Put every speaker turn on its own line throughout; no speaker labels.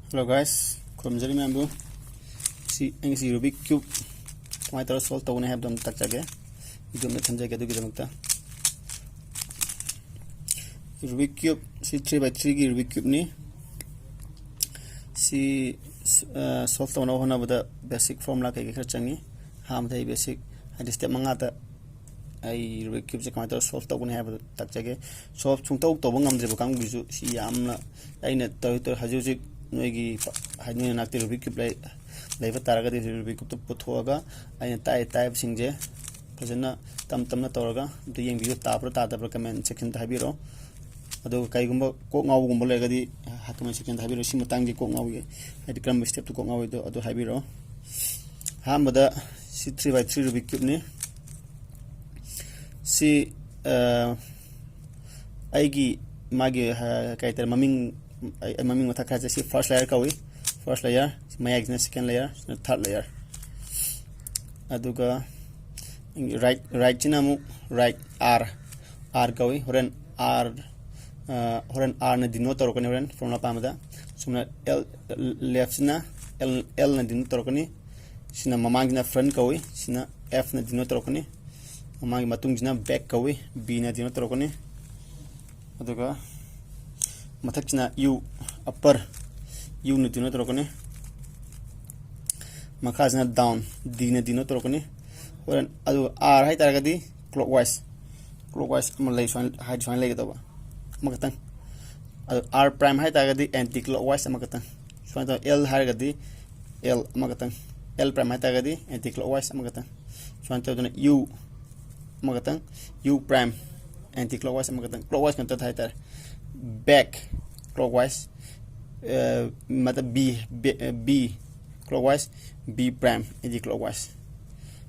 Hello guys, khomjari membu si Rubik cube mai tara solve tawne have dam tak jage video me thamjage adu gidamakta Rubik cube si 3x3 gi Rubik cube ni si solve tawna hona bada basic formula kai khar changi ham thai basic hadi step manga ta ai Rubik cube je kamai tara solve tawne have tak jage solve chung taw to bangam je bakang bisu si yamna aina taw to hajuji noigi hajni nakti Rubik cube laiva taraga di Rubik cube to puthoga aina tai singje fajana tamna toraga to yeng video tapra ta comment section ta habiro ado kai gumba ko ngaw gumba lega di comment section ta habiro simutang di ko ngaw ge adi kram step to ko ngaw do ado habiro hamada si 3x3 Rubik cube ni si aigi magi kaiter maming mata khaja si first layer kawi first layer maya second layer third layer aduga right chinamu right r kawi horen r na denote torokani horen formula pamada sumna l left na l na denote torokani sina mamang na front kawi sina f na denote torokani mamang matung jina back kawi b na denote torokani aduga mathakna u upper u na dino torokani makhazna down d na dino torokani horan adu r hai taragadi clockwise amalai swan height swan legi toba makatan adu r prime hai taragadi anti clockwise makatan swan to l haragadi l makatan l prime hai taragadi anti clockwise makatan swan to u makatan u prime anti clockwise makatan clockwise kan tat hai tar back clockwise मतलब b clockwise b prime anti clockwise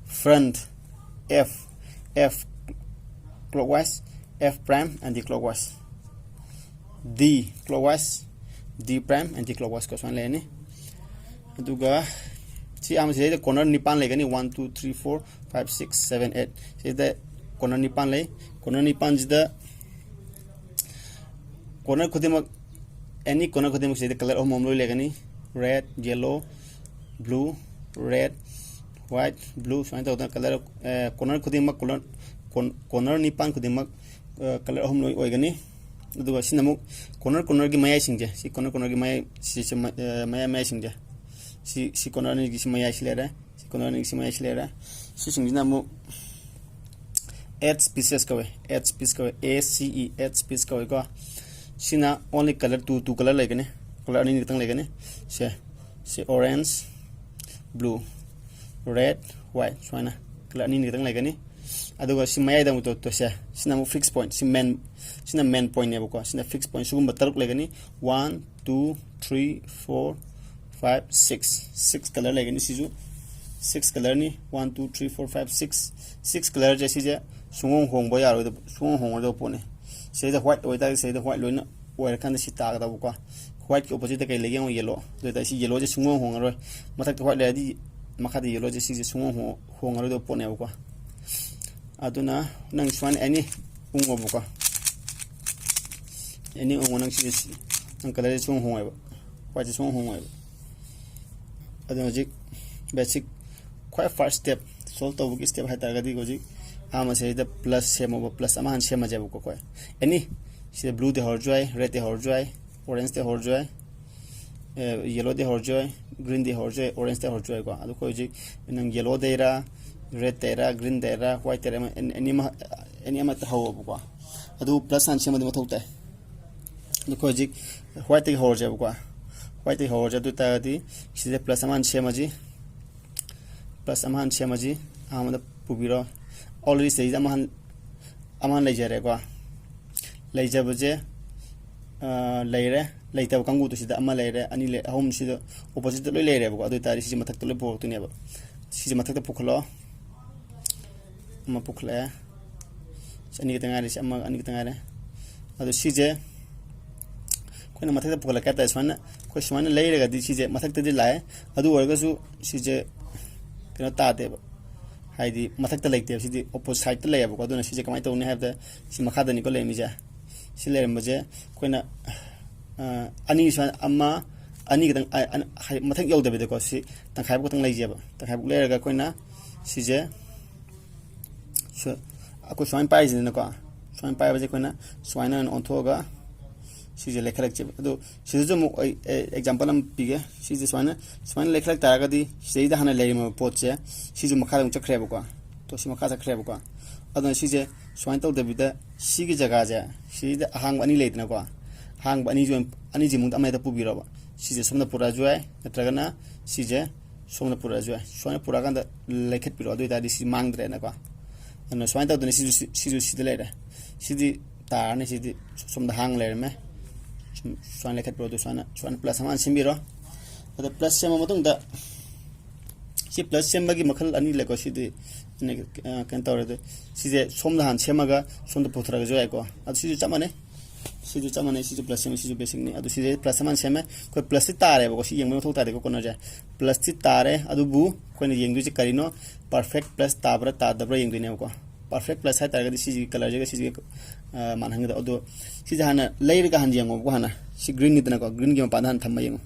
front f clockwise f prime anti clockwise d clockwise d prime anti clockwise ko swan leni aduga si am se corner nipan legani 1 2 3 4 5 6 7 8 se the corner nipan le corner nipan jida corner khudimak any corner khudimak se the color of momlo legani red yellow blue red white blue so anta color corner khudimak corner nipan khudimak color of momlo oigani aduga sinamuk corner gi maya singje si corner gi maya si maya singje si corner ni gi maya silera si corner ni gi maya silera si singjina mu 8 species kawe 8 species kawe ace 8 species kawe ko sina only color two color legane color ni tang legane se orange blue red white swana color ni tang legane aduga si maya da muto to se sina mu fixed point sina main point ne ko sina fixed point sugum taruk legane 1 2 3 4 5 6 color legane siju 6 color ni 1 2 3 4 5 6 color je si je sungong hong bo yaro sungong hong do pone say the white oida say the white loina oira kan si ta ga ko white ke opposite kai legi on yellow do ta si yellow je sungo hong ro mathak the white le di makha di yellow je si sungo hong ro do pone ko aduna nang swan any ungo ko any ungo nang si nang kala je sungo hong white je sungo hong aduna ji basic quite first step solve to book step hai ta ga di go ji ama se the plus same over plus ama han same jabu ko any se blue de horjoy red de horjoy orange de horjoy yellow de horjoy green de horjoy orange de horjoy ko adu ko ji nang yellow de ra red de ra green de ra white de ra any ma ta hawo ko adu plus han same de thota adu ko ji white de horjoy ko white de horjoy du ta di se plus ama han same ji plus ama han same ji ama da pubiro already say aman lai jare ko lai jabaje laire laita kangu to sida ama laire ani le home sida opposite loi laire ko adu tari si mathak to le bo to ne ba si mathak to pukhlo ama pukhla ani ke tangare si ama ani ke tangare adu si je koina mathak to pukhla ka ta swana ko swana laire ga di si je mathak to di lai adu orga su si je kena ta de haidi mathak ta lekte si opposite side ta leyab ko aduna si je kamai to ne have the si makha da ni ko le mi ja si le maje koina ani swan amma ani kadang mathak yaudabe de ko si tangkhai bu tang leijeba tangkhai bu leraga koina sije ako swain pai jina ko swain pai baje koina swain an onthoga sije lekhalak je ado sije jo example am pige sije swain lekhalak taraga di seida hana leima pot je sije makha dang chakre bu ko to si makha chakre bu ko ado sije swain taw dabida sigi jaga je sije ahang ani leitna ko hang ani jo ani jimung amai da pubiro ba sije somna pura joy natragana sije somna pura joy swain pura kan da lekhat piro ado da di si mangdre na ko ano swain taw dani sije sije lere sidi tar ni sidi somda hang lere me swain lekhat piro do swain plus saman simbiro ado plus sema matung da si plus sema gi makhal ani leko sidi ne kan tawre de sije somda han semaga somda puthra joy ko ado sije chamane sidu chamane sidu plus sem sidu basic ni adu sije plus saman seme ko plus ti tare ko si yeng mo thok tare ko kono ja plus ti tare adu bu ko ni yeng du ji karino perfect plus tabra ta dabra yeng du ne ko perfect plus hai tare ga si color ja si man hang da adu si jana leir ga han jeng ko hana si green ni tana ko green gi ma pa han tham ma yeng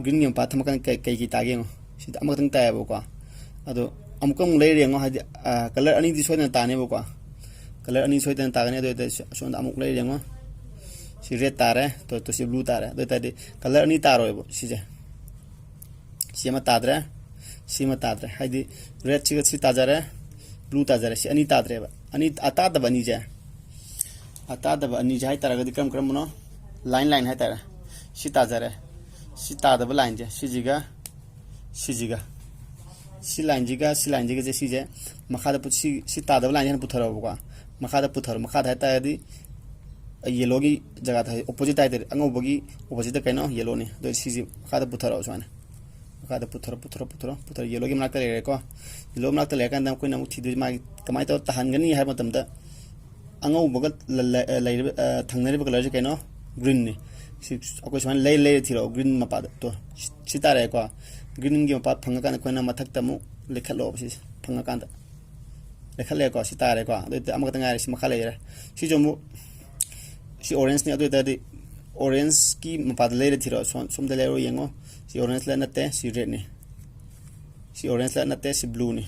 green gi ma pa tham kan kai gi ta geng si am tang ta ba ko adu am ko leir yeng ha color ani di so na ta ne ba ko color ani so ta ta ga ne do so am leir yeng si red tare to si blue tare do tadi color ni taro ebo si je si ma tadre haidi red chiga si tajare blue tajare si ani tadre ba ani ata da bani je hai tara gadi kram no line hai tara si tajare si tada ba line je si jiga si line jiga je si je makha da si tada ba line han putharo ba makha da hai tara di yellow gi jaga tha opposite ai ango bogi opposite kaino yellow ni do siji khada puthara oswana khada puthara yellow gi makta le ko yellow makta le kan dam koina mu thidu ma kamai to tahan gani har matam da ango boga lai thangnari ba color kaino green ni si ako swan lai thiro green ma pa to sitare ko green gi ma pa phanga kan koina mathak tamu lekhalo si phanga kan da lekhale ko sitare ko do amaka tanga si makha le si jomu si orange ni adu tadi orange ki mapad le thiro som de lero yengo si orange la nate si red ni si orange la nate si blue ni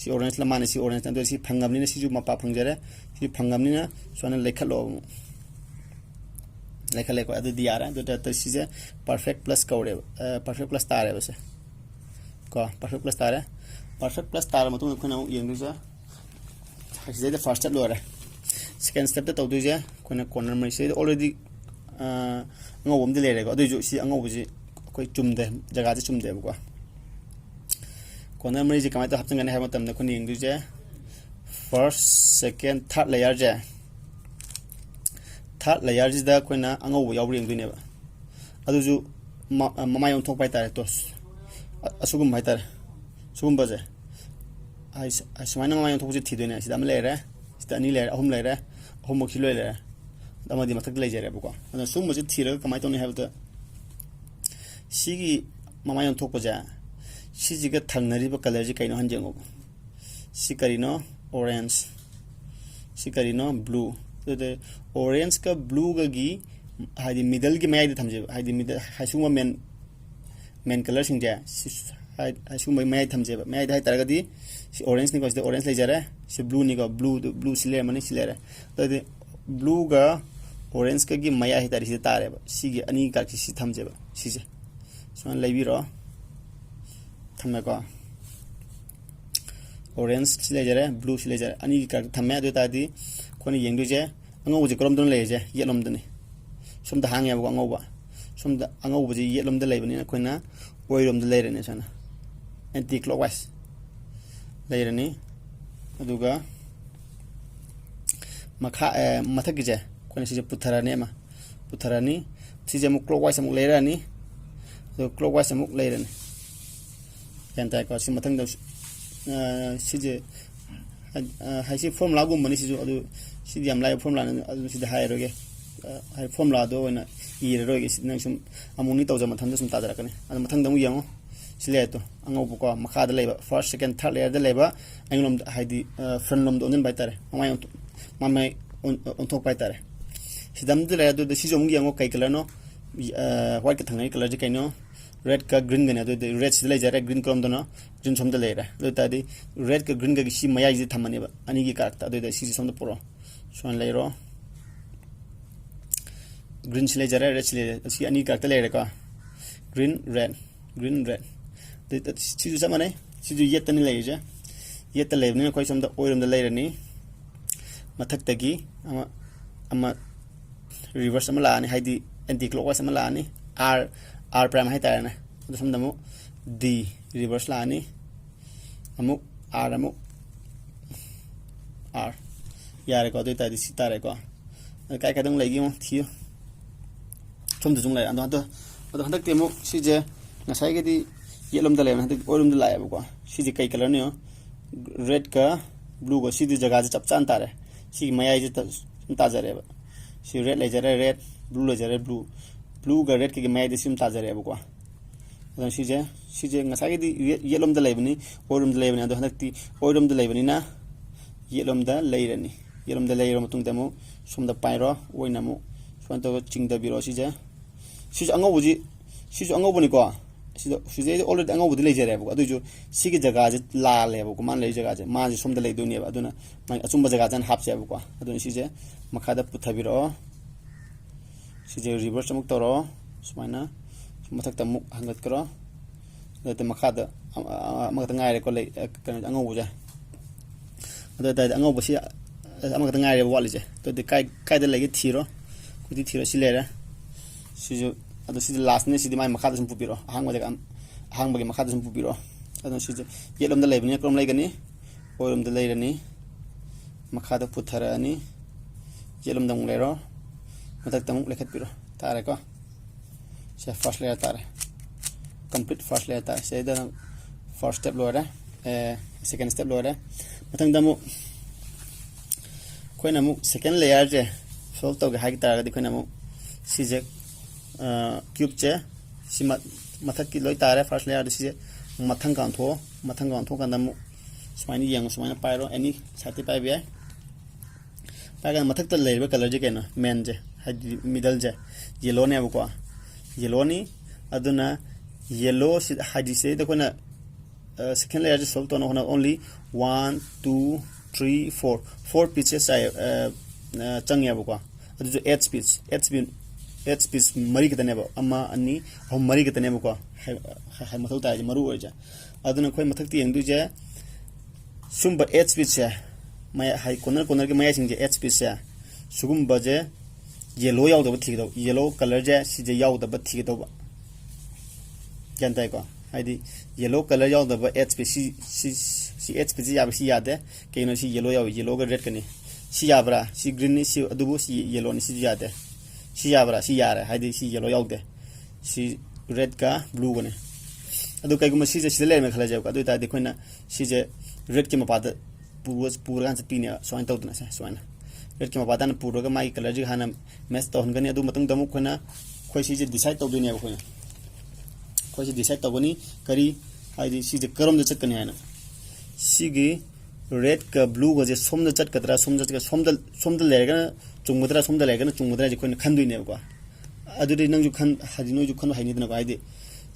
si orange la mane si orange ando si phangam ni si ju mapa phangjare si phangam ni na sona lekhalo lekhale ko adu diara do ta si je perfect plus kawre perfect plus tare base ko perfect plus tare matung khona yengu ja hajde the first step lo ra second step ta do ja kona corner mai se already ngo bom de le ko do ju si ngo bu ji koi chumde jaga ji chumde ko corner mai ji kamai to hapchang ne ha matam ne khoni ing du ja first second third layer ja third layer ji da koina ngo bu yaw ring du ne ba adu ju mama yong thok pai ta to asugum bai ta sugum ba je ai sumai nang mama yong thok ji thi du ne si dam le re ani le ahum le re ahum mo khilo le damadi mathak le jare bu ko ana sum mo ji thira kamai to ne ha ta sigi mama yon thok ja si ji ga thangnari ba color ji kaino han jengo si karino orange si karino blue so the orange ka blue ga gi haidi middle gi mai thamje haidi middle hasuma men color sing ja hasuma mai thamje mai dai taraga di si orange ni ko the orange le jare si blue ni ko blue sile mani sile re to the blue ga orange ka gi maya hi tari si tare ba si gi ani ka si thamje ba si je so lai bi ro thamme ko orange sile jare blue sile jare ani ka thamme do ta di koni yeng du je ango ji krom don le je yelom dani som da hang ya ba ngo ba som da ango bu ji yelom da le bani na koina oirom da le re ne sana anti clockwise leirani aduga makha mathak je kone sije putharani ma putharani sije mu clockwise mu leirani so clockwise mu leirani yanta ko si mathang da sije haisi formula gum mani sije adu sije am lai formula adu sije hai roge hai formula do na ire roge nang sum amuni tawja mathang da sum ta jara kane adu mathang da mu yango sile to ango bu ko makha da leba first second third layer da leba anglom haidi front lom do nen baitare mamai on thok baitare sidam de la do de si jom gi ango kai kala no white ka thang color je kaino red ka green gane adu red si lai jare green column dono green som da le ra adu ta di red ka green ga si maya ji thamane ba ani gi ka ta adu da si som da poro son lai ro green si lai jare red si lai si ani ka ta le ra ka green red de si ju samane si ju yet tani lai je yet ta le ne koi som da oiram da lai ra ni mathak ta gi ama reverse ama la ni haidi anti clockwise ama la ni r prime hai ta na adu som da mu d reverse la ni amu r yare ko ta di si ta re ko kai kai dong lai gi mo thi som da jung lai ando ado handak te mu si je ngasai ge di yelom da le na handak orum da la ba ko si je kai color ni red ka blue ko si di jaga je chap chan ta re si maya je ta ja re ba si red le jare red blue le jare blue ga red ke maya de sim ta ja re ba ko ado si je ngasai ge di yelom da le bani orum da le bani ado handak ti orum da le bani na yelom da le re ni yelom da le ro matung da mu som da pai ro oina mu son to ching da bi ro si je angau buni ko si je already angau budi le jare ba adu ju si ki jaga je la le ba ko man le jaga je ma je som da le du ni ba aduna ma achum ba jaga jan hap se ba ko adu si je makha da putha bi ro si je reverse muk to ro sumaina mathak ta muk hangat kro da makha da ma ta ngai re ko le angau bu ja adu da angau bu si ama ta ngai re wa le je to de kai da le gi thiro ku di thiro si le ra si ju ado si last ne si di mai makha da sum pupiro hang bagi makha da sum pupiro ado si je yelom da lebni krom lai gani oirom da lai rani makha da puthara ani yelom da mung le ro matak ta mung lekhat piro tare ko se first layer tare complete first layer tare se da first step lo ra second step lo ra matang da mu koina mu second layer je solve to ga hak tare di koina mu si je cube che si mathak ki loi tare first layer si mathang kan tho kan da mu smaini yang smaina pai ro any sati pai be pai kan mathak ta lei ba color je kena main je middle je yellow ne ba ko yellow ni aduna yellow si hadi se da kona second layer je solve to no only 1 2 3 4 pieces ai chang ya ba ko adu jo 8 piece mari kitane ba amma ani hom mari kitane ba ko hai mathau ta je maru oi ja aduna khoi mathak ti engdu je sumba 8 piece ya maya hai corner ke maya sing je 8 piece ya sugum ba je yellow yaw da ba thik do yellow color je si je yaw da ba thik do ba jan tai ko haidi yellow color yaw da ba 8 piece si 8 piece ya ba si ya de ke no si yellow yaw yellow ga red kani si ya bra si green ni si adubu si yellow ni si ya de si ya bra si ya ra haidi si yellow yaw de si red ka blue gane adu kai gum si je si le me khala jaw ka adu ta de khoina si je red ke ma pa da pura kan pi ne soin to na sa soina red ke ma pa da na pura ga mai color ji hana match to hon gani adu matung damu khoina khoi si je decide to du ne ba khoina khoi si decide to gani kari haidi si je karom de chak kani hana si gi red ka blue ga je som da chat katra som da le ga chungmudra som da le ga na chungmudra ji khoina khan du ne ba adu de nang ju khan hadi no ju khan hai ni na ba haidi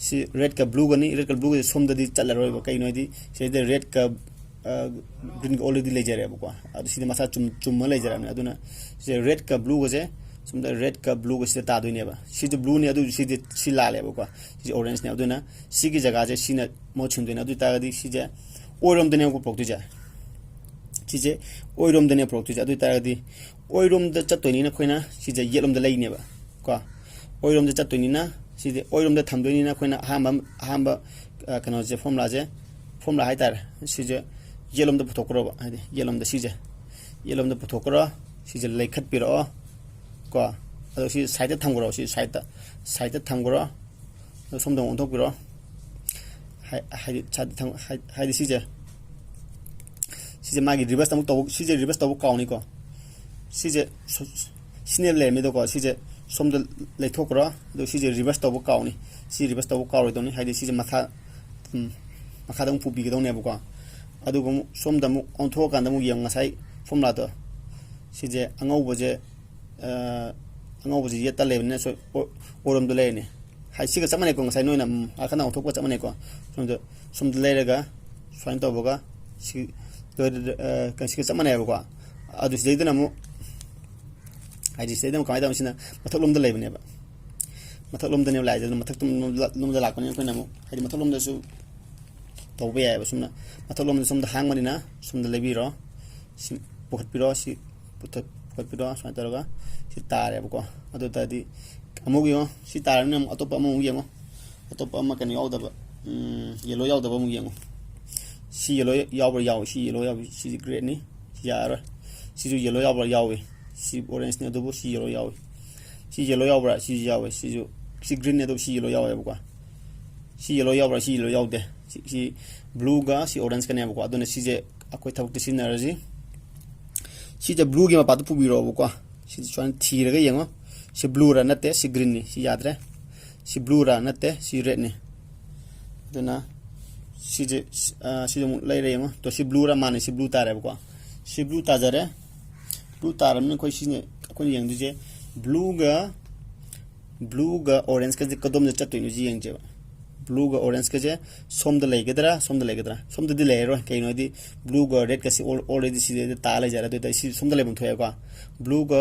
si red ka blue gani red ka blue ga som da di chat la roi ba kai no di si de red ka green already le jare ba ko adu si de masa chum le jara na adu na si red ka blue ga je som da red ka blue ga si ta du ne ba si de blue ne adu si de si la le ba ko si orange ne adu na si gi jaga je si na mo chun de na adu ta ga di si je oirom de ne ko prok tu ja si je oirom de ne prok tu ja adu ta ga di oirom da chat to ni na khoina si je yelom da lai ne ba ko oirom da chat to ni na si de oirom da tham do ni na khoina hamba kano je formula hai tar si je yelom da puthok ro ba hai yelom da si je si je lai khat pi ro ko ado si side tham gro si side tham gro som dong on thok pi ro hai chat tham hai si je magi reverse tam to si je reverse to ka ni ko si je sine le me do ko si je som da lai thok ro do si je reverse to ka ni si reverse to ka ro do ni hai si je matha makadang pupi ke dong ne bu ko adu ko som da mu on tho kan da mu yang ngasai formula to si je angau bo je ꯑꯉꯧꯕꯁꯤ ꯌꯦꯠꯇ ꯂꯩꯕꯅꯤꯅ ꯑꯣꯏꯔꯣꯝꯗ ꯂꯩꯔꯅꯤ ꯁꯤꯒ ꯆꯞ ꯃꯥꯟꯅꯩꯀꯣ ꯉꯁꯥꯏ ꯅꯣꯏꯅ ꯑꯈꯟꯅ ꯑꯣꯟꯊꯣꯛꯄ ꯆꯞ ꯃꯥꯟꯅꯩꯀꯣ ꯁꯣꯝꯗ ꯂꯩꯔꯒ ꯁꯨꯃꯥꯏꯅ ꯇꯧꯕꯒ ꯁꯤꯒ ꯆꯞ ꯃꯥꯟꯅꯩꯕꯀꯣ ꯑꯗꯨ ꯁꯤꯗꯩꯗꯅ ꯑꯃꯨꯛ ꯍꯥꯏꯗꯤ ꯁꯤꯗꯩꯗ ꯑꯃꯨꯛ ꯀꯃꯥꯏꯅ ꯇꯧꯕꯁꯤꯅ ꯃꯊꯛꯂꯣꯝꯗ ꯂꯩꯕꯅꯦꯕ ꯃꯊꯛꯂꯣꯝꯗꯅꯦꯕ ꯂꯥꯛꯏꯁꯦ ꯑꯗꯨꯅ ꯃꯊꯛꯂꯣꯝꯗ ꯂꯥꯛꯄꯅꯤꯅ ꯑꯩꯈꯣꯏꯅ ꯑꯃꯨꯛ ꯍꯥꯏꯗꯤ ꯃꯊꯛꯂꯣꯝꯗꯁꯨ ꯇꯧꯕ ꯌꯥꯏꯑꯕ ꯁꯨꯝꯅ ꯃꯊꯛꯂꯣꯝꯗ ꯁꯣꯝꯗ ꯍꯥꯡꯕꯅꯤꯅ ꯁꯣꯝꯗ ꯂꯩꯕꯤꯔꯣ ꯁꯤ ꯄꯨꯈꯠꯄꯤꯔꯣ ꯁꯤ ꯄꯨꯈꯠꯄꯤꯔꯣ ꯁꯨꯃꯥꯏꯅ ꯇꯧꯔꯒ ꯁꯤ ꯇꯥꯔꯦꯕꯀꯣ ꯑꯗꯨ ꯇꯥꯔꯗꯤ ꯑꯃꯨꯛ ꯌꯦꯡꯉꯣ ꯁꯤ ꯇꯥꯔꯕꯅꯤꯅ ꯑꯃꯨꯛ ꯑꯇꯣꯞꯄ ꯑꯃꯃꯨꯛ ꯌꯦꯡꯉꯣ ꯑꯇꯣꯞꯄ ꯑꯃ ꯀꯩꯅꯣ ꯌꯥꯎꯗꯕ ꯌꯦꯜꯂꯣ ꯌꯥꯎꯗꯕ ꯑꯃꯨꯛ ꯌꯦꯡꯉꯣ ꯁꯤ ꯌꯦꯜꯂꯣ ꯌꯥꯎꯕ꯭ꯔꯥ ꯌꯥꯎꯏ ꯁꯤ ꯌꯦꯜꯂꯣ ꯌꯥꯎꯏ ꯁꯤꯗꯤ ꯒ꯭ꯔꯦꯠꯅꯤ ꯁꯤ ꯌꯥꯔꯔꯣꯏ ꯁꯤꯁꯨ ꯌꯦꯜꯂꯣ ꯌꯥꯎꯕ꯭ꯔꯥ ꯌꯥꯎꯏ ꯁꯤ ꯑꯣꯔꯦꯟꯖꯅꯤ ꯑꯗꯨꯕꯨ ꯁꯤ ꯌꯦꯜꯂꯣ ꯌꯥꯎꯏ ꯁꯤ ꯌꯦꯜꯂꯣ ꯌꯥꯎꯕ꯭ꯔꯥ ꯁꯤꯁꯨ ꯌꯥꯎꯏ ꯁꯤꯁꯨ ꯁꯤ ꯒ꯭ꯔꯤꯟꯅꯤ ꯑꯗꯨꯕꯨ ꯁꯤ ꯌꯦꯜꯂꯣ ꯌꯥꯎꯋꯦꯕꯀꯣ ꯁꯤ ꯌꯦꯜꯂꯣ ꯌꯥꯎꯕ꯭ꯔꯥ ꯁꯤ ꯌꯦꯜꯂꯣ ꯌꯥꯎꯗꯦ ꯁꯤ ꯕ꯭ꯂꯨꯒ ꯁꯤ ꯑꯣꯔꯦꯟꯖꯀꯅꯦꯕꯀꯣ ꯑꯗꯨꯅ ꯁꯤꯁꯦ ꯑꯩꯈꯣই ꯊꯕꯛꯇ ꯁꯤꯖꯤꯟꯅꯔꯁꯤ ꯁꯤꯁꯦ ꯕ꯭ꯂꯨꯒꯤ ꯃꯄꯥꯗ ꯄꯨꯕꯤꯔꯛꯑꯣꯕꯀꯣ ꯁꯤ ꯁꯨꯃꯥꯏꯅ ꯊꯤꯔꯒ ꯌꯦꯡꯉꯣ ꯁꯤ ꯕ꯭ꯂꯨꯔ ꯅꯠꯇꯦ ꯁꯤ ꯒ꯭ꯔꯤꯟꯅꯤ ꯁꯤ ꯌꯥꯗ꯭ꯔꯦ ꯁꯤ ꯕ꯭ꯂꯨꯔ ꯅꯠꯇꯦ ꯁꯤ ꯔꯦꯗꯅꯤ ꯑꯗꯨꯅ ꯁꯤꯁꯦ ꯁꯤꯁꯦ ꯑꯃꯨꯛ ꯂꯩꯔꯦ ꯌꯦꯡꯉꯣ ꯇꯣ ꯁꯤ ꯕ꯭ꯂꯨꯔ ꯃꯥꯅꯦ ꯁꯤ ꯕ꯭ꯂꯨ ꯇꯥꯔꯦꯕꯀꯣ ꯁꯤ ꯕ꯭ꯂꯨ ꯇꯥꯖꯔꯦ ꯕ꯭ꯂꯨ ꯇꯥꯔꯕꯅꯤꯅ ꯑꯩꯈꯣꯏ ꯁꯤꯅꯦ ꯑꯩꯈꯣꯏꯅ ꯌꯦꯡꯗꯣꯏꯁꯦ ꯕ꯭ꯂꯨꯒ ꯑꯣꯔꯦꯟꯖꯀꯁꯦ ꯀꯗꯣꯝꯗ ꯆꯠꯇꯣꯏꯅꯣ ꯁꯤ ꯌꯦꯡꯖꯦꯕ ꯕ꯭ꯂꯨꯒ ꯑꯣꯔꯦꯟꯖꯀꯁꯦ ꯁꯣꯝꯗ ꯂꯩꯒꯗ꯭ꯔꯥ ꯁꯣꯝꯗꯗꯤ ꯂꯩꯔꯔꯣꯏ ꯀꯩꯅꯣ ꯍꯥꯏꯗꯤ ꯕ꯭ꯂꯨꯒ ꯔꯦꯗꯀꯁꯤ ꯑꯣꯜꯔꯦꯗꯤ ꯁꯤꯗꯩꯗ ꯇꯥ ꯂꯩꯖꯔꯦ ꯑꯗꯨ ꯑꯣꯏꯇꯥꯔꯗꯤ ꯁꯤ ꯁꯣꯝꯗ ꯂꯩꯐꯝ ꯊꯣꯛꯑꯦꯕꯀꯣ ꯕ꯭ꯂꯨꯒ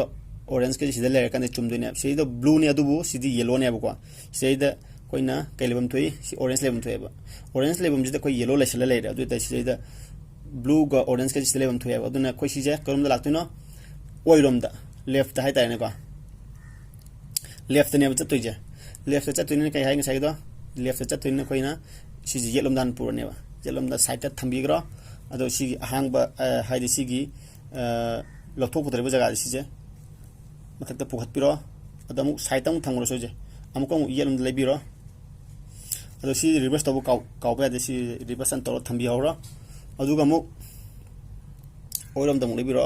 ꯑꯣꯔꯦꯟꯖꯀꯁꯤ ꯁꯤꯗ ꯂꯩꯔꯀꯥꯟꯗ ꯆꯨꯝꯗꯣꯏꯅꯦꯕ ꯁꯤꯗ ꯕ꯭ꯂꯨꯅꯤ ꯑꯗꯨꯕꯨ ꯁꯤꯗꯤ ꯌꯦꯜꯂꯣꯅꯦꯕꯀꯣ ꯁꯤꯗꯩꯗ ꯑꯩꯈꯣꯏꯅ ꯀꯩ ꯂꯩꯐꯝ ꯊꯣꯛꯏ ꯁꯤ ꯑꯣꯔꯦꯟꯖ ꯂꯩꯐꯝ ꯊꯣꯛꯑꯦꯕ ꯑꯣꯔꯦꯟꯖ ꯂꯩꯐꯝꯁꯤꯗ ꯑꯩꯈꯣꯏ ꯌꯦꯜꯂꯣ ꯂꯩꯁꯜꯂ ꯂꯩꯔꯦ ꯑꯗꯨ ꯑꯣꯏꯇꯥꯔꯗꯤ ꯁꯤꯗꯩꯗ ꯕ꯭ꯂꯨꯒ ꯑꯣꯔꯦꯟꯖꯀꯁꯤ ꯁꯤꯗ ꯂꯩꯐꯝ ꯊꯣꯛꯑꯦꯕ ꯑꯗꯨꯅ ꯑꯩꯈꯣꯏ ꯁꯤꯁꯦ ꯀꯔꯣꯝꯗ ꯂꯥꯛꯇꯣꯏꯅꯣ ꯑꯣꯏꯔꯣꯝꯗ ꯂꯦꯐꯇ ꯍꯥꯏꯇꯥꯔꯦꯅꯦꯀꯣ ꯂꯦꯐꯇꯅꯦꯕ ꯆꯠꯇꯣꯏꯁꯦ ꯂꯦꯐꯇ ꯆꯠꯇꯣꯏꯅꯤꯅ ꯀꯩ ꯍꯥꯏ ꯉꯁꯥꯏꯒꯤꯗꯣ ꯂꯦꯐꯇ ꯆꯠꯇꯣꯏꯅꯤꯅ ꯑꯩꯈꯣꯏꯅ ꯁꯤꯁꯦ ꯌꯦꯠꯂꯣꯝꯗ ꯍꯥꯟꯅ ꯄꯨꯔꯅꯦꯕ ꯌꯦꯠꯂꯣꯝꯗ ꯁꯥꯏꯗꯇ ꯊꯝꯕꯤꯈ꯭ꯔꯣ ꯑꯗꯣ ꯁꯤꯒꯤ ꯑꯍꯥꯡꯕ ꯍꯥꯏꯗꯤ ꯁꯤꯒꯤ ꯂꯧꯊꯣꯛꯀꯗꯧꯔꯤꯕ ꯖꯒꯥꯁꯦ ꯁꯤꯁꯦ ꯃꯊꯛꯇ ꯄꯨꯈꯠꯄꯤꯔꯣ ꯑꯗꯣ ꯑꯃꯨꯛ ꯁꯥꯏꯗꯇ ꯑꯃꯨꯛ ꯊꯝꯈ꯭ꯔꯣ ꯁꯣꯏꯁꯦ ꯑꯃꯨꯛ ꯌꯦꯠꯂꯣꯝꯗ ꯂꯩꯕꯤꯔꯣ ꯑꯗꯣ ꯁꯤ ꯔꯤꯚꯔꯁ ꯇꯧꯕ ꯀꯥꯎꯕ ꯌꯥꯗꯦ ꯁꯤ ꯔꯤꯚꯔꯁ ꯑꯟ ꯇꯧꯔ ꯊꯝꯕꯤꯍꯧꯔꯣ ꯑꯗꯨꯒ ꯑꯃꯨꯛ ꯑꯣꯏꯔꯣꯝꯗ ꯑꯃꯨꯛ ꯂꯩꯕꯤꯔꯣ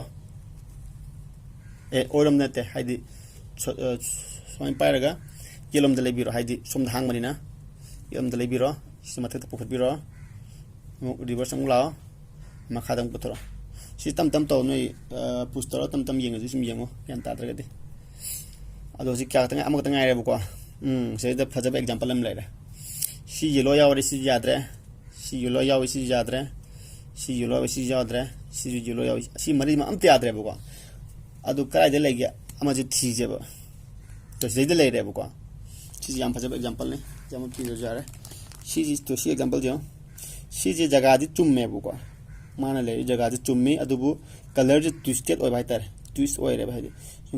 ꯑꯣꯏꯔꯣꯝ ꯅꯠꯇꯦ ꯍꯥꯏꯗꯤ ꯁꯨꯃꯥꯏꯅ ꯄꯥꯏꯔꯒ ꯌꯦꯠꯂꯣꯝꯗ ꯂꯩꯕꯤꯔꯣ ꯍꯥꯏꯗꯤ ꯁꯣꯝꯗ ꯍꯥꯡꯕꯅꯤ나 ꯌꯦꯠꯂꯣꯝꯗ ꯂꯩꯕꯤꯔꯣ ꯁꯤ ꯃꯊꯛꯇ ꯄꯨꯈꯠꯄꯤꯔꯣ ꯑꯃꯨꯛ ꯔꯤꯚꯔꯁ ꯑꯃꯨꯛ ꯂꯥꯛꯑꯣ ꯃꯈꯥꯗ ꯑꯃꯨꯛ ꯄꯨꯊꯣꯔꯛꯑꯣ ꯁꯤ ꯇꯝ ꯇꯧ ꯅꯣꯏ ꯄꯨꯁ ꯇꯧꯔ ꯇꯝ ꯌꯦꯡꯉꯁꯨ ꯁꯨꯝ ꯌꯦꯡꯉꯣ ꯒ꯭ꯌꯥꯟ ꯇꯥꯗ꯭ꯔꯒꯗꯤ ꯑꯗꯣ ꯍꯧꯖꯤꯛ ꯑꯃꯈꯛꯇ ꯉꯥꯏꯔꯦꯕꯀꯣ ꯁꯤꯗ ꯐꯖꯕ ꯑꯦꯛꯖꯥꯝꯄꯜ ꯑꯃ ꯂꯩꯔꯦ ꯁꯤ ꯌꯦꯜꯂꯣ ꯌꯥꯎꯔꯦ ꯁꯤꯁꯨ ꯌꯥꯗ꯭ꯔꯦ ꯁꯤ ꯌꯦꯜꯂꯣ ꯌꯥꯎꯏ ꯁꯤꯁꯨ ꯌꯥꯗ꯭ꯔꯦ ꯁꯤ ꯌꯦꯜꯂꯣ ꯌꯥꯎꯏ ꯁꯤꯁꯨ ꯌꯥꯗ꯭ꯔꯦ ꯁꯤꯁꯨ ꯌꯦꯜꯂꯣ ꯌꯥꯎꯏ ꯁꯤ ꯃꯔꯤꯃꯛ ꯑꯝꯇ ꯌꯥꯗ꯭ꯔꯦꯕꯀꯣ ꯑꯗꯨ ꯀꯗꯥꯏꯗ ꯂꯩꯒꯦ ꯑꯃꯁꯦ ꯊꯤꯖꯦꯕ ꯇꯣ ꯁꯤꯗꯩꯗ ꯂꯩꯔꯦꯕꯀꯣ ꯁꯤꯁꯦ ꯌꯥꯝ ꯐꯖꯕ ꯑꯦꯛꯖꯥꯝꯄꯜꯅꯤ ꯑꯃ ꯄꯤꯔꯁꯨ ꯌꯥꯔꯦ ꯁꯤ ꯑꯦꯛꯖꯥꯝꯄꯜꯁꯦ ꯌꯦꯡꯉꯣ ꯁꯤꯁꯦ ꯖꯒꯥꯗꯤ ꯆꯨꯝꯃꯦꯕꯀꯣ ꯃꯥꯅ ꯂꯩꯔꯤ ꯖꯒꯥꯗꯤ ꯆꯨꯝꯃꯤ ꯑꯗꯨꯕꯨ ꯀꯂꯔꯁꯦ ꯇ꯭ꯋꯤꯁꯇꯦꯠ ꯑꯣꯏꯕ ꯍꯥꯏꯇꯥꯔꯦ ꯇ꯭ꯋꯤꯁ ꯑꯣꯏꯔꯦꯕ ꯍꯥꯏꯗꯤ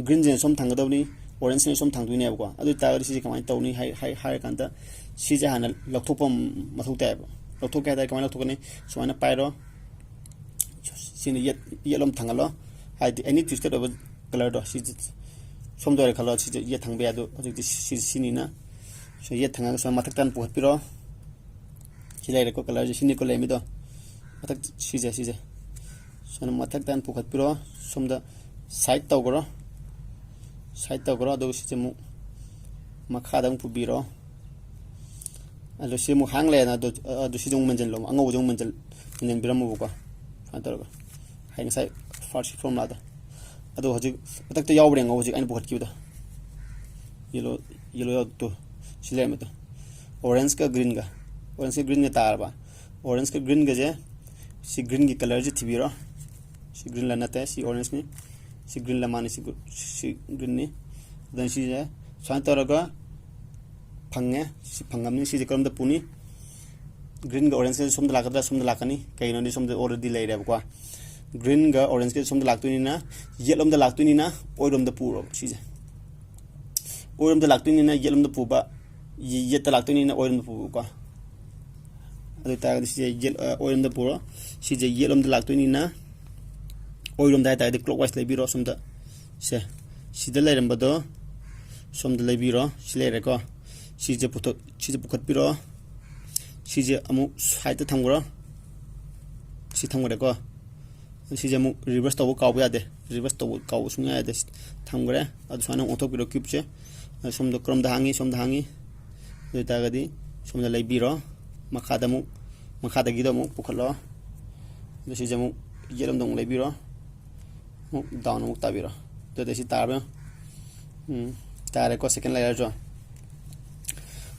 ꯒ꯭ꯔꯤꯟꯁꯤꯅ ꯁꯣꯝ ꯊꯥꯡꯒꯗꯕꯅꯤ ꯑꯣꯔꯦꯟꯖꯁꯤꯅ ꯁꯣꯝ ꯊꯥꯡꯗꯣꯏꯅꯦꯕꯀꯣ ꯑꯗꯨ ꯑꯣꯏꯇꯥꯔꯒꯗꯤ ꯁꯤꯁꯦ ꯀꯃꯥꯏꯅ ꯇꯧꯅꯤ ꯍꯥꯏꯔꯀꯥꯟꯗ ꯁꯤꯁꯦ ꯍꯥꯟꯅ ꯂꯧꯊꯣꯛꯄ ꯃꯊꯧ ꯇꯥꯏꯌꯦꯕ ꯂꯧꯊꯣꯛꯀꯦ ꯍꯥꯏꯇꯥꯔꯦ ꯀꯃꯥꯏꯅ ꯂꯧꯊꯣꯛꯀꯅꯤ ꯁꯨꯃꯥꯏꯅ ꯄꯥꯏꯔꯣ ꯁꯤꯅ ꯌꯦꯠꯂꯣꯝ ꯊꯥꯡꯒꯠꯂꯣ ꯍꯥꯏꯗꯤ ꯑꯦꯅꯤ ꯇ꯭ꯋꯤꯁꯇꯦꯠ ꯑꯣꯏꯕ ꯀꯂꯔꯗꯣ ꯁꯤꯁꯦ ꯁꯣꯝꯗ ꯑꯣꯏꯔꯦ ꯈꯜꯂꯣ ꯁꯤꯁꯦ ꯌꯦꯠ ꯊꯥꯡꯕ ꯌꯥꯏ ꯑꯗꯣ ꯍꯧꯖꯤꯛꯇꯤ ꯁꯤꯅꯤꯅ ꯌꯦꯠ ꯊꯥꯡꯉꯒ ꯁꯨꯃꯥꯏꯅ ꯃꯊꯛꯇ ꯄꯨꯈꯠꯄꯤꯔꯣ ꯁꯤ ꯂꯩꯔꯦꯀꯣ ꯀꯂꯔꯁꯦ ꯁꯤꯅꯤꯀꯣ ꯂꯩꯔꯝꯃꯤꯗꯣ ꯃꯊꯛ ꯁꯤꯁꯦ ꯁꯨꯃꯥꯏꯅ ꯃꯊꯛꯇ ꯄꯨꯈꯠꯄꯤꯔꯣ ꯁꯣꯝꯗ ꯁꯥꯏꯠ ꯇꯧꯈ꯭ꯔꯣ ꯑꯗꯨꯒ ꯁꯤꯁꯦ ꯑꯃꯨꯛ ꯃꯈꯥꯗ ꯑꯃꯨꯛ ꯄꯨꯕꯤꯔꯣ ꯑꯗꯣ ꯁꯤ ꯑꯃꯨꯛ ꯍꯥꯡ ꯂꯩꯔꯦꯅ ꯑꯗꯣ ꯁꯤꯁꯦ ꯑꯃꯨꯛ ꯃꯟꯖꯜꯂꯣ ꯑꯉꯧꯕꯁꯦ ꯑꯃꯨꯛ ꯃꯟꯖꯟꯕꯤꯔꯝꯃꯣꯕꯀꯣ ꯁꯨꯃꯥꯏꯅ ꯇꯧꯔꯒ ꯍꯥꯏ ꯉꯁꯥꯏ ꯐꯥꯔꯁ ꯐꯣꯔꯃꯨꯂꯥꯗ ꯑꯗꯣ ꯍꯧꯖꯤꯛ ꯃꯊꯛꯇ ꯌꯥꯎꯕ꯭ꯔ ꯌꯦꯡꯉꯣ ꯍꯧꯖꯤꯛ ꯑꯩꯅ ꯄꯨꯈꯠꯈꯤꯕꯗꯣ ꯌꯦꯜꯂꯣ ꯌꯥꯎꯗꯣ ꯁꯤ ꯂꯩꯔꯝꯃꯤꯗꯣ ꯑꯣꯔꯦꯟꯖꯀ ꯒ꯭ꯔꯤꯟꯒ ꯇꯥꯔꯕ ꯑꯣꯔꯦꯟꯖꯀ ꯒ꯭ꯔꯤꯟꯒꯁꯦ ꯁꯤ ꯒ꯭ꯔꯤꯟꯒꯤ ꯀꯂꯔꯁꯦ ꯊꯤꯕꯤꯔꯣ ꯁꯤ ꯒ꯭ꯔꯤꯟꯂ ꯅꯠꯇꯦ ꯁꯤ ꯑꯣꯔꯦꯟꯖꯅꯤ ꯁꯤ ꯒ꯭ꯔꯤꯟꯂ ꯃꯥꯅꯤ ꯁꯤ ꯒ꯭ꯔꯤꯟꯅꯤ ꯑꯗꯨꯅ ꯁꯤꯁꯦ ꯁꯨꯃꯥꯏꯅ ꯇꯧꯔꯒ ꯐꯪꯉꯦ ꯁꯤ ꯐꯪꯉꯕꯅꯤ ꯁꯤꯁꯦ ꯀꯔꯣꯝꯗ ꯄꯨꯅꯤ ꯒ꯭ꯔꯤꯟꯒ ꯑꯣꯔꯦꯟꯖꯀꯁꯦ ꯁꯣꯝꯗ ꯂꯥꯛꯀꯗ꯭ꯔꯥ ꯁꯣꯝꯗ ꯂꯥꯛꯀꯅꯤ ꯀꯩꯒꯤꯅꯣꯗꯤ ꯁꯣꯝꯗ ꯑꯣꯜꯔꯦꯗꯤ ꯂꯩꯔꯦꯕꯀꯣ ꯒ꯭ꯔꯤꯟꯒ ꯑꯣꯔꯦꯟꯖꯀꯁꯦ ꯁꯣꯝꯗ ꯂꯥꯛꯇꯣꯏꯅꯤꯅ ꯌꯦꯠꯂꯣꯝꯗ ꯂꯥꯛꯇꯣꯏꯅꯤꯅ ꯑꯣꯏꯔꯣꯝꯗ ꯄꯨꯔꯣꯕ ꯁꯤꯁꯦ ꯑꯣꯏꯔꯣꯝꯗ ꯂꯥꯛꯇꯣꯏꯅꯤꯅ ꯌꯦꯠꯂꯣꯝꯗ ꯄꯨꯕ ꯌꯦꯠꯇ ꯂꯥꯛꯇꯣꯏꯅꯤꯅ ꯑꯣꯏꯔꯣꯝꯗ ꯄꯨꯕꯀꯣ ꯑꯗꯨ ꯑꯣꯏꯇꯥꯔꯒꯗꯤ ꯁꯤꯁꯦ ꯑꯣꯏꯔꯣꯝꯗ ꯄꯨꯔꯣ ꯁꯤꯁꯦ ꯌꯦꯠꯂꯣꯝꯗ ꯂꯥꯛꯇꯣꯏꯅꯤꯅ ꯑꯣꯏꯔꯣꯝꯗ ꯍꯥꯏꯇꯥꯔꯗꯤ ꯀ꯭ꯂꯣꯛꯋꯥꯏꯁ ꯂꯩꯕꯤꯔꯣ ꯁꯣꯝꯗ ꯁꯤꯗ ꯂꯩꯔꯝꯕꯗꯣ ꯁꯣꯝꯗ ꯂꯩꯕꯤꯔꯣ ꯁꯤ ꯂꯩꯔꯦꯀꯣ ꯁꯤꯁꯦ ꯄꯨꯈꯠꯄꯤꯔꯣ ꯁꯤꯁꯦ ꯑꯃꯨꯛ ꯁꯥꯏꯗꯇ ꯊꯝꯈ꯭ꯔꯣ ꯁꯤ ꯊꯝꯈ꯭ꯔꯦꯀꯣ ꯁꯤꯁꯦ ꯑꯃꯨꯛ ꯔꯤꯚꯔꯁ ꯇꯧꯕ ꯀꯥꯎꯕ ꯌꯥꯗꯦ ꯔꯤꯚꯔꯁ ꯇꯧꯕ ꯀꯥꯎꯕ ꯁꯨꯡꯌꯥ ꯌꯥꯗꯦ ꯊꯝꯈ꯭ꯔꯦ ꯑꯗꯨ ꯁꯨꯃꯥꯏꯅ ꯑꯣꯟꯊꯣꯛꯄꯤꯔꯣ ꯀ꯭ꯌꯨꯕꯁꯦ ꯁꯣꯝꯗ ꯀꯔꯣꯝꯗ ꯍꯥꯡꯉꯤ ꯁꯣꯝꯗ ꯍꯥꯡꯉꯤ ꯑꯗꯨ ꯑꯣꯏꯇꯥꯔꯒꯗꯤ ꯁꯣꯝꯗ ꯂꯩꯕꯤꯔꯣ ꯃꯈꯥꯗꯒꯤꯗꯣ ꯑꯃꯨꯛ ꯄꯨꯈꯠꯂꯣ ꯑꯗꯨ ꯁꯤꯁꯦ ꯑꯃꯨꯛ ꯌꯦꯠꯂꯣꯝꯗ ꯑꯃꯨꯛ ꯂꯩꯕꯤꯔꯣ ꯑꯃꯨꯛ ꯗꯥꯎꯟ ꯑꯃꯨꯛ ꯇꯥꯕꯤꯔꯣ ꯑꯗꯨꯗꯤ ꯁꯤ ꯇꯥꯔꯕ tare ko second layer jo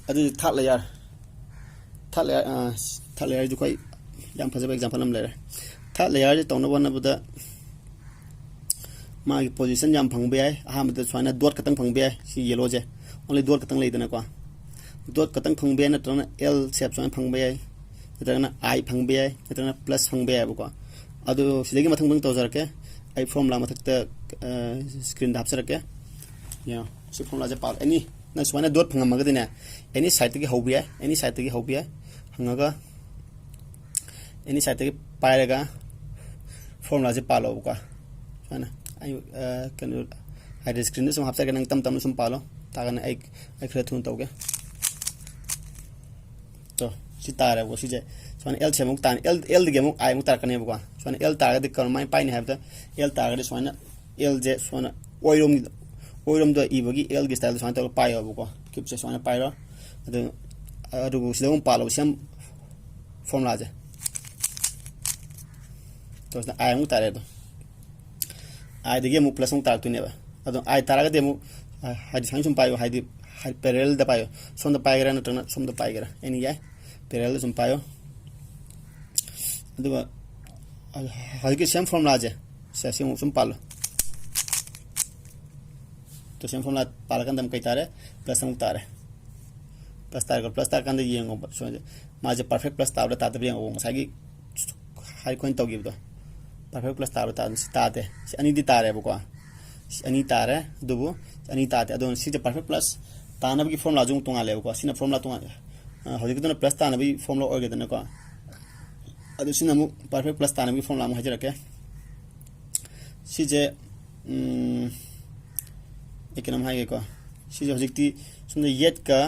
adu third layer ju koi yam phajaba example am layer third layer je tawna wana buda ma gi position yam phang be ai ha ma de swana dot katang phang be ai si yellow je only dot katang lei dana ko dot katang phang be na tawna l shape swana phang be ai tawna I phang be ai tawna plus phang be ai ko adu sidagi mathang bang tawjar ke ai formula mathak ta screen da hapsar ke ya si formula je pal any na swana dot phang ma ga dina any side ki hobi ai any side ki hobi ai hangaga any side ki pairaga formula je palo ko swana ai kan ai screen sum hapsar ke nang tam tam sum palo ta kan ai khra thun tawge to si tare wo si je swana l chemuk tan l dige muk ai muk tar kan ne ko swana l tar ga de kan mai pai ne have the l tar ga de swana l je swana oirom do ibagi l gi style swana to pai ho ko kip se swana pai ro adu si dum palo sem formula je to na ai muk tare do ai dige muk plus muk tar tu ne ba adu ai tar ga de muk hadi sang sum pai ho hadi parallel da pai som da pai ga na tana som da pai ga any ya parallel sum pai adu hadi ke sem formula je se sem sum palo to sem formula pala kan dam kai tare plus muk tare plus tar kan de yeng go so ma je perfect plus tar da ta de yeng go sagi hai coin to give do perfect plus tar ta si ta de si ani di tare bo ko si ani tare dubu ani ta de adon si je perfect plus ta na bi formula jung tunga le ko si na formula tunga hodi ke plus ta na bi formula orge de na ko adu si na mu perfect plus ta na bi formula mu hajira ke si je ekanam hai ko si je hojikti sumne yet ka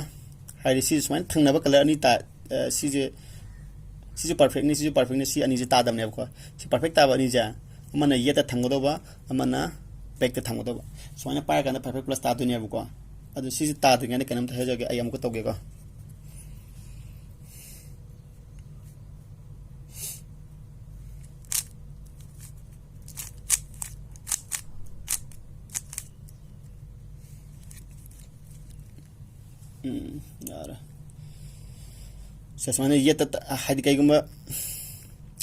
hai si swan thangna ba color ni ta si je perfect ni si ani je ta dam ne ko si perfect ta ba ni ja amana yet ta thang do ba amana back ta thang do ba swana pa ka na perfect plus ta du ne ko adu si ta du ne kanam ta ha jage ai am ko to ge ko यार ससमाने ये त हादि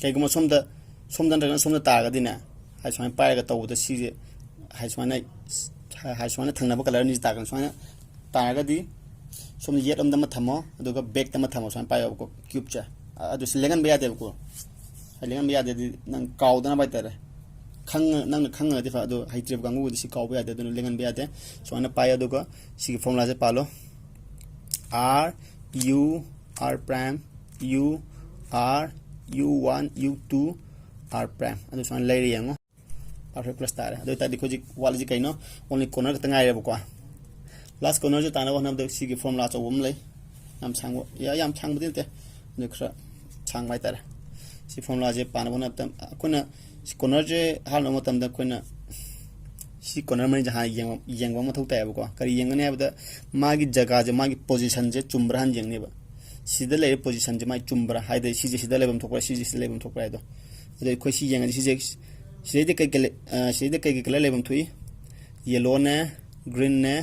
कइगुम सोमदा तागा दिना हाइसमान पायगा तौद सि हाइसमान थंगनाबा colour नि तागा समान तागा दि सोम yet अमदा म थमो अदुगा back तम थमो समान पायो को क्यूब चा अदु सिलेगन बया दे को लेगन बया दे नंग काउदना बाय तरे नंग खंग दि फा अदु हाइट्रिब गांगु दि सि काउ बया दे दनु लेगन बया दे समान पायो अदुगा सि फॉर्मूला से पालो R U R prime U R U1 U2 R prime adu swan lay yango perfect plus tare adu ta dikho ji wal ji kaino only corner ka tangai re ko last corner je tana wanam de si gi formula cho wum lay yam chang ya yam chang budin te ne khra chang mai tare si formula je pana bona tam kona si corner je hal no tam da kona si corner mani jaha yengwa ma thau ta ba ko kari yengane ba da magi jaga je magi position je chumbra han yengne ba sida le position je mai chumbra hai de si je sida le bam thokra si je sida le bam thokra do de ko si yenga si de kai kala le bam thui yellow ne green ne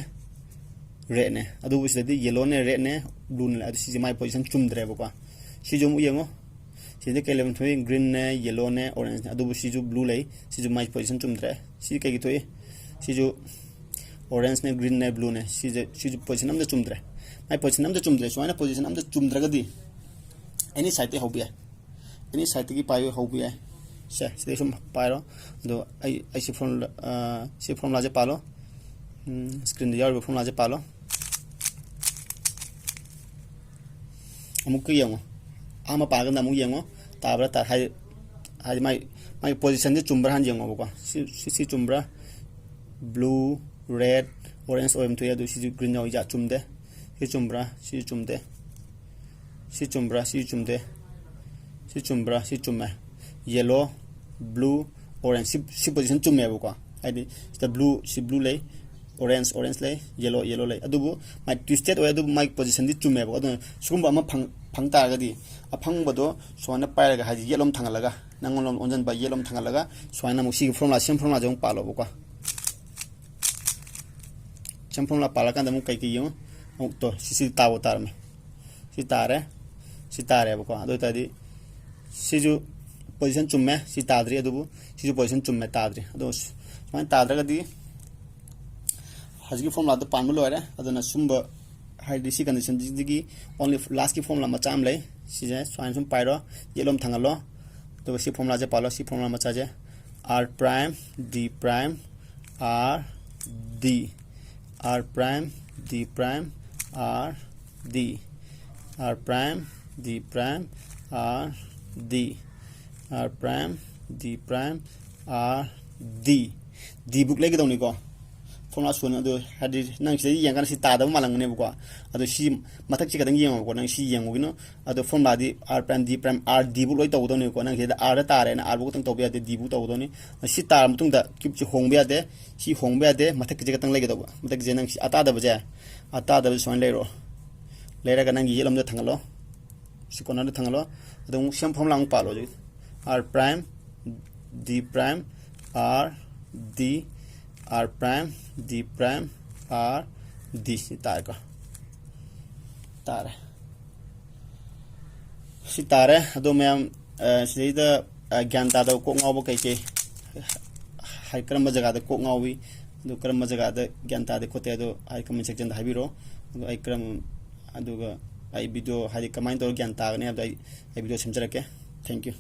red ne adu bu sida yellow ne red ne blue ne adu si je mai position chumdre ba ko si jo mu yengo si de kai le bam thui green ne yellow ne orange adu bu si jo blue le si jo mai position chumdre si kai gi thui si jo orange ne green ne blue ne si jo position am da chumdre mai position am da chumdre so na position am da chumdra ga di any side ho bia any side ki payo ho bia se sum pairo do ai si formula je palo screen de yar formula je palo amuk ki yango ama pa ga na mu yango ta bra ta hai mai position je chumbra han yango ko si chumbra blue red orange om to ya do si green ya chumde si chumbra yellow blue orange si position chumme ba ko ai di the blue si blue lay orange lay yellow lay adubu my twisted way adu my position di chumme ba adu sugum ama phang ta ga di a phang ba do sona pa ga ha yelom thangalaga nangolom onjan ba yelom thangalaga soina mu si formula jong palo ba ko same formula पाला अमुक कई अमुक तो सी ताबो तारमे सी तारे बको अदु तादी सिजु position चुम्मे सी ताद्री अदुबु सिजु position चुम्मे ताद्री अदु सुमाय ताद्रगदी हजगी फॉर्मूला दो पानबो लोरे अदुना सुम्ब हाइदि सी कंडीशन दिगी ओनली लास्ट की फॉर्मूला मचाम ले सिजे स्वाइन सुम पाइरो येलोम थांगलो तो सी फॉर्मूला जे पालो सी फॉर्मूला मचा जे r prime d prime r d r prime d prime r d r prime d prime r d r prime d prime r d d book लेके दौनी को formula सुन अदो हादि नंग सि यांगान सि तादब मालंगने बको अदो सि मथक सि गदंग यंग बको नंग सि यंगुगिनो अदो फॉर्मूला दि r prime d prime r d book लोय तौदोनी को नंग सेदा r तारे ना r बुक तंग तौबे d बुक तौदोनी सि तार मतुंग दा किप सि होंबे यादे सि होंबे यादे मथक सि गतंग लेगे दबो मथक जे नंग सि अतादब जे अतादब सोन लेरो लेरा गनंग येलम दे थांगलो सि कोना दे थांगलो अदो सेम फॉर्मूला अंग पालो जे r prime d prime r d r prime d prime r d तारे सितारे अदो मैम सिदा ज्ञान तादा को ngau कई के हाई क्रम जगह द को ngauवी दो क्रम जगह द ज्ञान तादे खोते अदो हाई कमेंट सेक्शन द हाइबिरो अदो आई क्रम अदो आई वीडियो हाई कमाइन तो ज्ञान तागने अदो आई वीडियो समझरके थैंक यू।